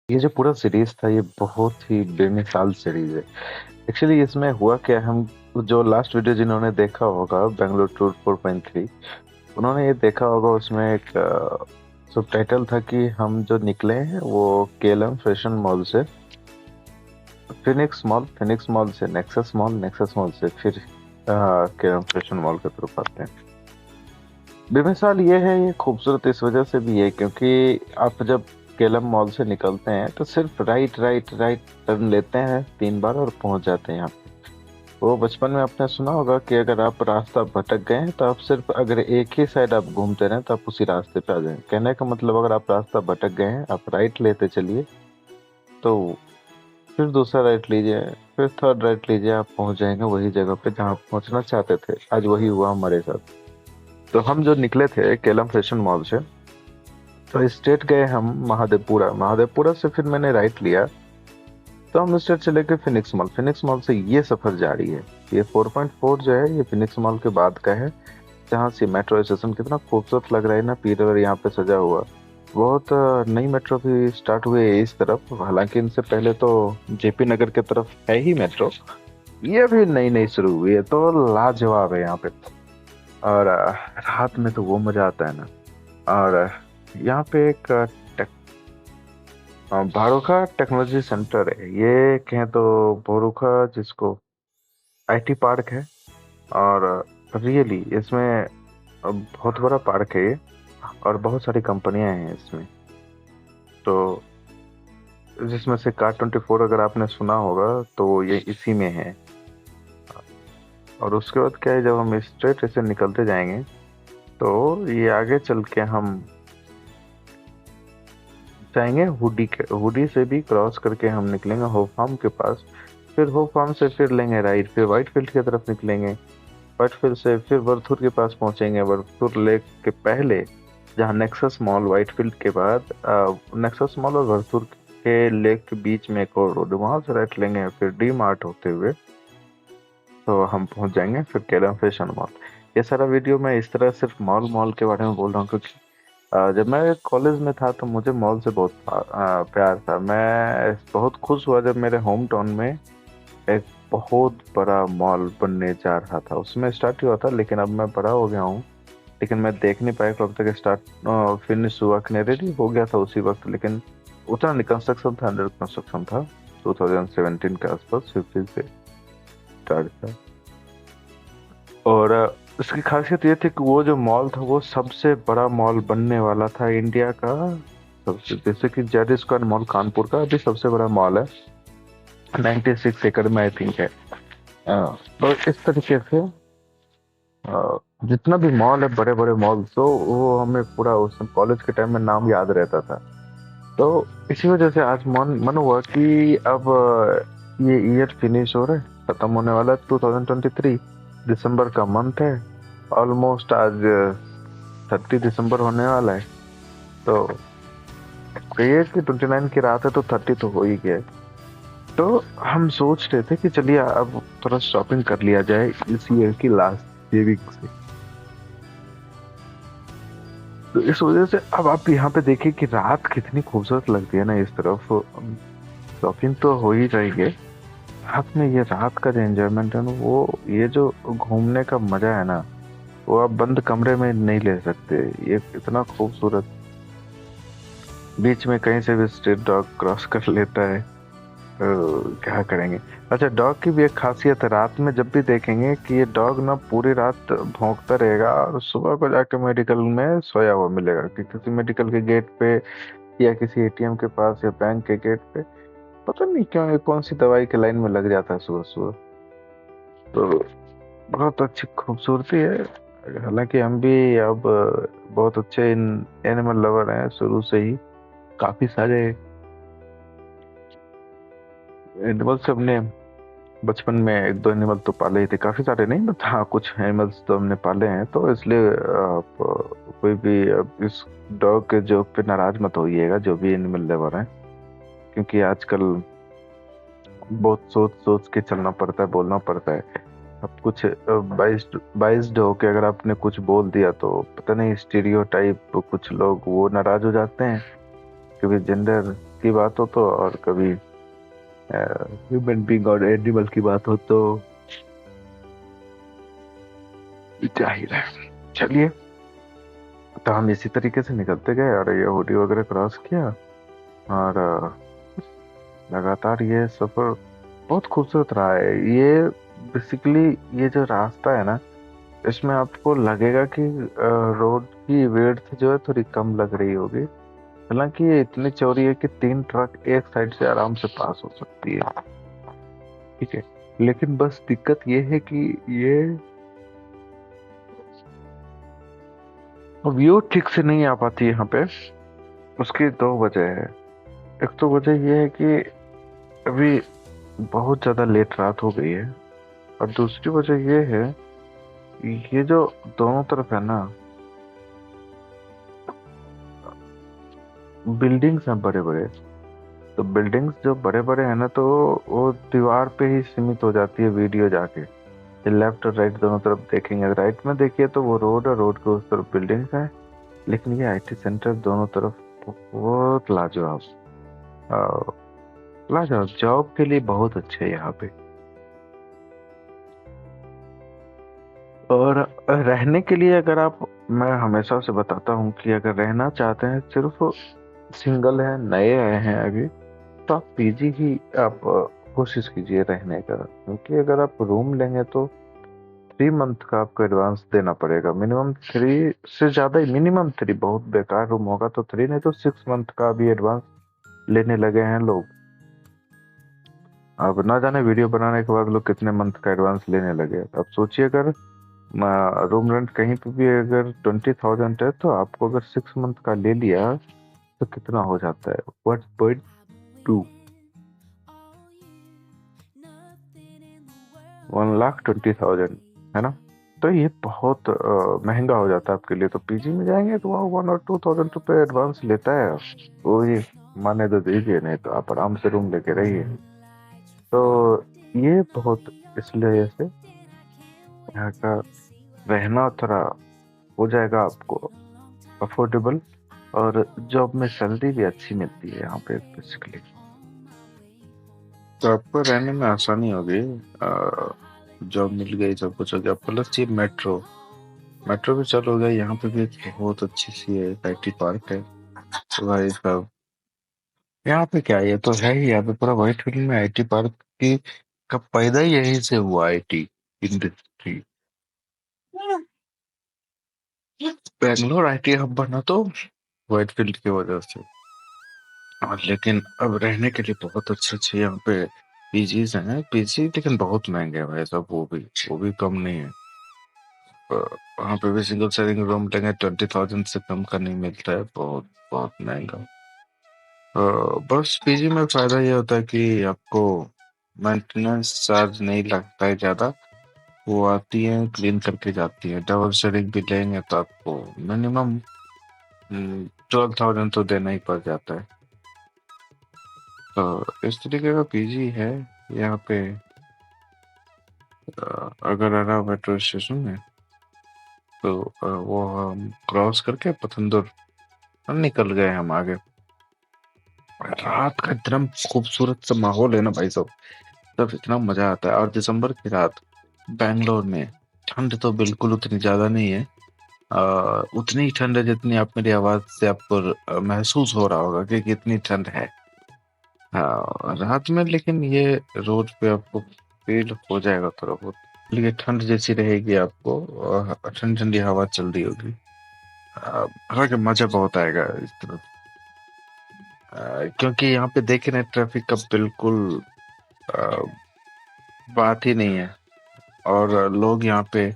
ये जो पूरा सीरीज था ये बहुत ही बेमिसाल सीरीज है। एक्चुअली इसमें हुआ क्या, हम जो लास्ट वीडियो जिन्होंने देखा होगा बेंगलोर टूर 4.3, उन्होंने ये देखा होगा। उसमें एक सब टाइटल था कि हम जो निकले हैं वो केलम फैशन मॉल से फिनिक्स मॉल से नेक्सस मॉल से फिर केलम फैशन मॉल की तरफ आते हैं। बेमिसाल ये है, ये खूबसूरत इस वजह से भी है क्योंकि आप जब केलम मॉल से निकलते हैं तो सिर्फ राइट राइट राइट टर्न लेते हैं 3 बार और पहुंच जाते हैं यहाँ पे। वो बचपन में आपने सुना होगा कि अगर आप रास्ता भटक गए हैं तो आप सिर्फ अगर एक ही साइड आप घूमते रहें तो आप उसी रास्ते पे आ जाएं। कहने का मतलब, अगर आप रास्ता भटक गए हैं आप राइट लेते चलिए, तो फिर दूसरा राइट लीजिए, फिर थर्ड राइट लीजिए, आप पहुंच जाएंगे वही जगह पे जहाँ आप पहुंचना चाहते थे। आज वही हुआ हमारे साथ। तो हम जो निकले थे केलम फैशन मॉल से, तो स्ट्रेट गए हम महादेवपुरा। महादेवपुरा से फिर मैंने राइट लिया, तो हम स्ट्रेट चले गए फिनिक्स मॉल से ये सफर जारी है। ये 4.4 जो है ये फिनिक्स मॉल के बाद का है, जहाँ से मेट्रो स्टेशन कितना खूबसूरत लग रहा है ना, पिलर यहाँ पे सजा हुआ। बहुत नई मेट्रो भी स्टार्ट हुई है इस तरफ, हालांकि इनसे पहले तो जेपी नगर की तरफ है ही मेट्रो। ये भी नई नई शुरू हुई है, तो लाजवाब है यहाँ पे। और रात में तो वो मजा आता है ना। और यहाँ पे एक भारूखा टेक्नोलॉजी सेंटर है, ये कहें तो भारूखा जिसको आईटी पार्क है। और रियली इसमें बहुत बड़ा पार्क है ये, और बहुत सारी कंपनियां हैं इसमें। तो जिसमें से कार 24 अगर आपने सुना होगा तो ये इसी में है। और उसके बाद क्या है, जब हम स्ट्रेट ऐसे निकलते जाएंगे तो ये आगे चल के हम जाएंगे हुडी से भी क्रॉस करके हम निकलेंगे होप फार्म के पास। फिर होप फार्म से फिर लेंगे राइट, फिर व्हाइट फील्ड की तरफ निकलेंगे। व्हाइट फील्ड से फिर वरथुर के पास पहुंचेंगे, वरथुर लेक के पहले जहाँ नेक्सस मॉल, व्हाइट फील्ड के बाद नेक्सस मॉल और वरथुर के लेक के बीच में एक और रोड, वहां से राइट लेंगे फिर डी मार्ट होते हुए तो हम पहुंच जाएंगे फिर केलम फैशन मॉल। ये सारा वीडियो मैं इस तरह सिर्फ मॉल मॉल के बारे में बोल रहा हूँ क्योंकि जब मैं कॉलेज में था तो मुझे मॉल से बहुत प्यार था। मैं बहुत खुश हुआ जब मेरे होम टाउन में एक बहुत बड़ा मॉल बनने जा रहा था। उसमें स्टार्ट ही हुआ था, लेकिन अब मैं बड़ा हो गया हूँ, लेकिन मैं देख नहीं पाया कब तक स्टार्ट फिनिश हुआ कि नहीं। रेडी हो गया था उसी वक्त, लेकिन उतना नहीं कंस्ट्रक्शन था, अंडर कंस्ट्रक्शन था। 2017 के आसपास 15 से स्टार्ट था। और उसकी खासियत ये थी कि वो जो मॉल था वो सबसे बड़ा मॉल बनने वाला था इंडिया का। सबसे, जैसे कि जेड स्क्वायर मॉल कानपुर का अभी सबसे बड़ा मॉल है, 96 एकड़ में आई थिंक है। तो इस तरीके से जितना भी मॉल है, बड़े बड़े मॉल, तो वो हमें पूरा उस कॉलेज के टाइम में नाम याद रहता था। तो इसी वजह से आज मन हुआ कि अब ये ईयर फिनिश हो रहा है, खत्म होने वाला है 2023, दिसंबर का मंथ है। ऑलमोस्ट आज 30 दिसंबर होने वाला है। तो कहिए कि 29 की रात है तो 30 तो हो ही गया है। तो हम सोच रहे थे कि चलिए अब थोड़ा शॉपिंग कर लिया जाए इस ईयर की लास्ट सेविंग से। तो इस वजह से अब आप यहाँ पे देखिए कि रात कितनी खूबसूरत लगती है ना इस तरफ। शॉपिंग तो हो ही रही है, साथ में ये रात का जो एंजॉयमेंट है ना, वो ये जो घूमने का मजा है ना, वो आप बंद कमरे में नहीं ले सकते। ये इतना खूबसूरत, बीच में कहीं से भी स्ट्रीट डॉग क्रॉस कर लेता है, तो क्या करेंगे। अच्छा, डॉग की भी एक खासियत है, रात में जब भी देखेंगे कि ये डॉग ना पूरी रात भौंकता रहेगा और सुबह को जाके मेडिकल में सोया हुआ मिलेगा, कि किसी मेडिकल के गेट पे या किसी एटीएम के पास या बैंक के गेट पे। पता नहीं क्यों ये कौन सी दवाई के लाइन में लग जाता है सुबह सुबह। तो बहुत अच्छी खूबसूरती है। हालांकि हम भी अब बहुत अच्छे इन एनिमल लवर हैं शुरू से ही। काफी सारे एनिमल्स हमने बचपन में एक दो एनिमल तो पाले ही थे, काफी सारे नहीं, बट हाँ कुछ एनिमल्स तो हमने पाले हैं। तो इसलिए आप कोई भी इस डॉग के जोक पे नाराज मत होइएगा, जो भी एनिमल लवर हैं, क्योंकि आजकल बहुत सोच सोच के चलना पड़ता है, बोलना पड़ता है। अब कुछ बाइस्ड हो के अगर आपने कुछ बोल दिया तो पता नहीं स्टीरियोटाइप कुछ लोग वो नाराज हो जाते हैं, क्योंकि जेंडर की बात हो तो, और कभी ह्यूमन बीइंग और एनिमल की बात हो तो क्या ही रहे। चलिए, तो हम इसी तरीके से निकलते गए और ये हुडी वगैरह क्रॉस किया, और लगातार ये सफर बहुत खूबसूरत रहा है। ये बेसिकली ये जो रास्ता है ना, इसमें आपको लगेगा कि रोड की विड्थ जो है थोड़ी कम लग रही होगी, हालांकि ये इतनी चौड़ी है कि 3 ट्रक एक साइड से आराम से पास हो सकती है। ठीक है, लेकिन बस दिक्कत ये है कि ये व्यू ठीक से नहीं आ पाती यहाँ पे। उसकी दो वजह है। एक तो वजह ये है कि अभी बहुत ज्यादा लेट रात हो गई है, और दूसरी वजह ये है, ये जो दोनों तरफ है ना, बिल्डिंग्स हैं बड़े बड़े। तो बिल्डिंग्स जो बड़े बड़े हैं ना, तो वो दीवार पे ही सीमित हो जाती है वीडियो जाके। लेफ्ट और राइट दोनों तरफ देखेंगे, राइट में देखिए तो वो रोड है, रोड के उस तरफ बिल्डिंग्स है। लेकिन ये आईटी सेंटर दोनों तरफ बहुत लाजवाब, अ, लाजवाब जॉब के लिए बहुत अच्छे है यहाँ पे। और रहने के लिए अगर आप, मैं हमेशा से बताता हूँ कि अगर रहना चाहते हैं, सिर्फ सिंगल है, नए आए हैं अभी, तो आप पीजी ही आप कोशिश कीजिए रहने का। क्योंकि अगर आप रूम लेंगे तो 3 मंथ का आपको एडवांस देना पड़ेगा, मिनिमम 3 से ज्यादा ही, मिनिमम 3। बहुत बेकार रूम होगा तो 3, नहीं तो 6 मंथ का भी एडवांस लेने लगे हैं लोग। अब ना जाने वीडियो बनाने के बाद लोग कितने मंथ का एडवांस लेने लगे। अब सोचिए, अगर रूम रेंट कहीं पे भी अगर 20,000 है, तो आपको अगर 6 मंथ का ले लिया तो कितना हो जाता है, 1.2, 1,20,000, है ना। तो ये बहुत महंगा हो जाता है आपके लिए। तो पीजी में जाएंगे तो वहाँ 1 और 2,000 रुपये एडवांस लेता है। वो ये माने तो दीजिए, नहीं तो आप आराम से रूम लेके रहिए। तो ये बहुत, इसलिए से यहाँ का रहना थोड़ा हो जाएगा आपको अफोर्डेबल, और जॉब में सैलरी भी अच्छी मिलती है यहाँ पे बेसिकली। तो आपको रहने में आसानी होगी। जॉब मिल गई, सब कुछ हो गया, प्लस ये मेट्रो, मेट्रो भी चालू हो गया यहाँ पे भी। एक बहुत अच्छी सी है, आईटी पार्क है। तो भाई साहब, यहाँ पे क्या है, ये तो है ही, यहाँ पे पूरा व्हाइट फील्ड में आईटी पार्क की का पैदा ही यहीं से हुआ, IT industry. Bangalore IT hub बना तो व्हाइट फील्ड की वजह से। और लेकिन अब रहने के लिए बहुत अच्छे अच्छे यहाँ पे पीजीज हैं, पीजी लेकिन बहुत महंगे हैं भाई साहब, वो भी कम नहीं है। अ, वहाँ पे भी सिंगल शेयरिंग रूम लेंगे 20,000 से कम का नहीं मिलता है, बहुत बहुत महंगा। बस पीजी में फायदा ये होता है कि आपको मेंटेनेंस चार्ज नहीं लगता है ज्यादा। वो आती है, क्लीन करके जाती है। डबल शेयरिंग भी लेंगे तो आपको मिनिमम 12,000 तो देना ही पड़ जाता है। तो इस तरीके का पीजी है यहाँ पे। अगर आना मेट्रो स्टेशन में, तो वो हम क्रॉस करके पतंदुर निकल गए हम आगे। रात का इतना खूबसूरत सा माहौल है ना भाई साहब, तब इतना मजा आता है। और दिसंबर की रात बैंगलोर में, ठंड तो बिल्कुल उतनी ज्यादा नहीं है। उतनी ही ठंड है जितनी आप मेरी आवाज से आपको महसूस हो रहा होगा कि कितनी ठंड है। रात में लेकिन ये रोड पे आपको फील हो जाएगा थोड़ा बहुत, लेकिन ठंड जैसी रहेगी आपको, ठंडी ठंडी हवा चल रही होगी। हालांकि मजा बहुत आएगा इस तरफ। क्योंकि यहाँ पे देखे ना, ट्रैफिक का बिल्कुल अ, बात ही नहीं है। और लोग यहाँ पे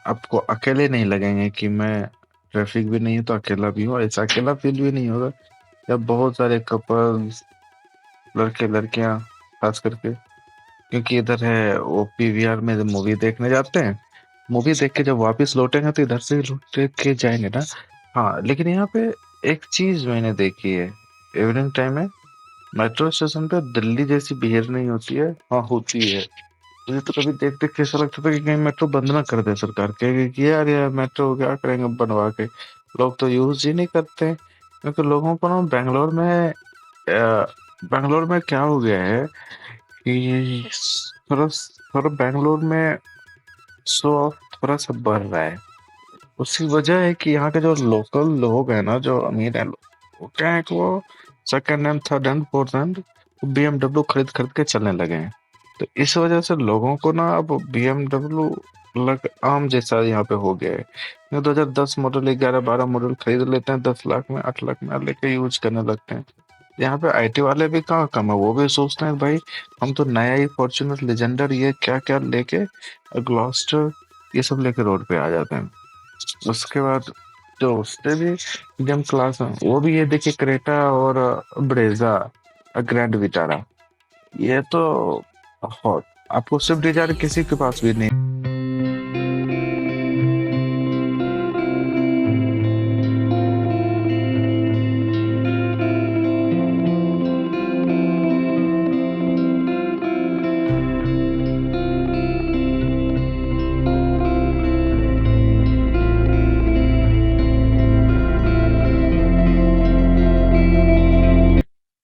आपको अकेले नहीं लगेंगे कि मैं, ट्रैफिक भी नहीं है तो अकेला भी हूँ, ऐसा अकेला फील भी नहीं होगा। जब बहुत सारे कपल्स, लड़के लड़कियां खास करके, क्योंकि इधर है वो पीवीआर में जब मूवी देखने जाते हैं, मूवी देख के जब वापस लौटेंगे तो इधर से ही लौट के जाएंगे ना। हाँ, लेकिन यहाँ पे एक चीज मैंने देखी है, इवनिंग टाइम में मेट्रो स्टेशन पे दिल्ली जैसी भीड़ नहीं होती है। हाँ, होती है। मुझे तो कभी देख देख के ऐसा लगता था कि कहीं मेट्रो बंद ना कर दे सरकार, कहेगी कि यार मेट्रो क्या करेंगे बनवा के। लोग तो यूज ही नहीं करते हैं, क्योंकि लोगों को ना बैंगलोर में बैंगलोर में क्या हो गया है कि थोड़ा थोड़ा बैंगलोर में शो ऑफ थोड़ा सा बढ़ रहा है। उसकी वजह है कि यहाँ के जो लोकल लोग हैं ना, जो अमीर हैं, वो क्या है कि वो second hand, third hand, fourth hand BMW खरीद खरीद के चलने लगे हैं। तो इस वजह से लोगों को ना अब BMW लग आम जैसा यहाँ पे हो गया है। ये 2010 मॉडल, 11 12 मॉडल खरीद लेते हैं, 10 लाख में, 8 लाख में लेके यूज करने लगते हैं। यहाँ पे IT वाले भी कहाँ कम है, वो भी सोचते हैं भाई हम तो नया ही फॉर्च्यूनर, लेजेंडर, ये क्या क्या लेके, ग्लॉस्टर, ये सब लेके रोड पे आ जाते हैं। उसके बाद जो उससे भी एकदम क्लास है, वो भी ये देखिए, क्रेटा और ब्रेजा, ग्रैंड विटारा, ये तो हॉट। आपको स्विफ्ट डिजायर किसी के पास भी नहीं।